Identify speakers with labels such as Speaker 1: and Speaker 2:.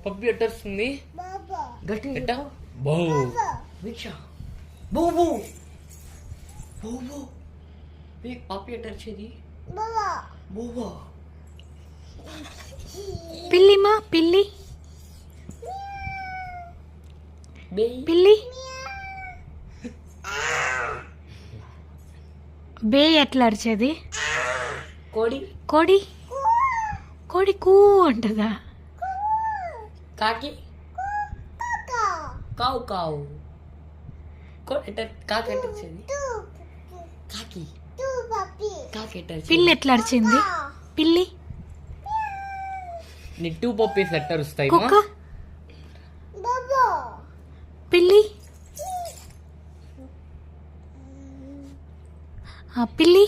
Speaker 1: పప్పి ఎట్టొస్తుంది గట్టి ఎట్ట బో వీక్ష బో బో బో బో పప్పి ఎట్టొచ్చేది బో
Speaker 2: పిల్లిమా పిల్లి పిల్లి బే ఎట్లా అరిచేది?
Speaker 1: కోడి
Speaker 2: కోడి కోడి కూ అంటదా?
Speaker 1: కాకి కావు కావు కాకి ఎట్టొచ్చేది? కాకి కాకి ఎట్టొచ్చేది?
Speaker 2: పిల్లి ఎట్లా అరిచింది? పిల్లి
Speaker 1: నీకు టూ పప్పీస్ ఎట్ట అరుస్తాయి?
Speaker 2: కుక్క పిల్లి పిల్లి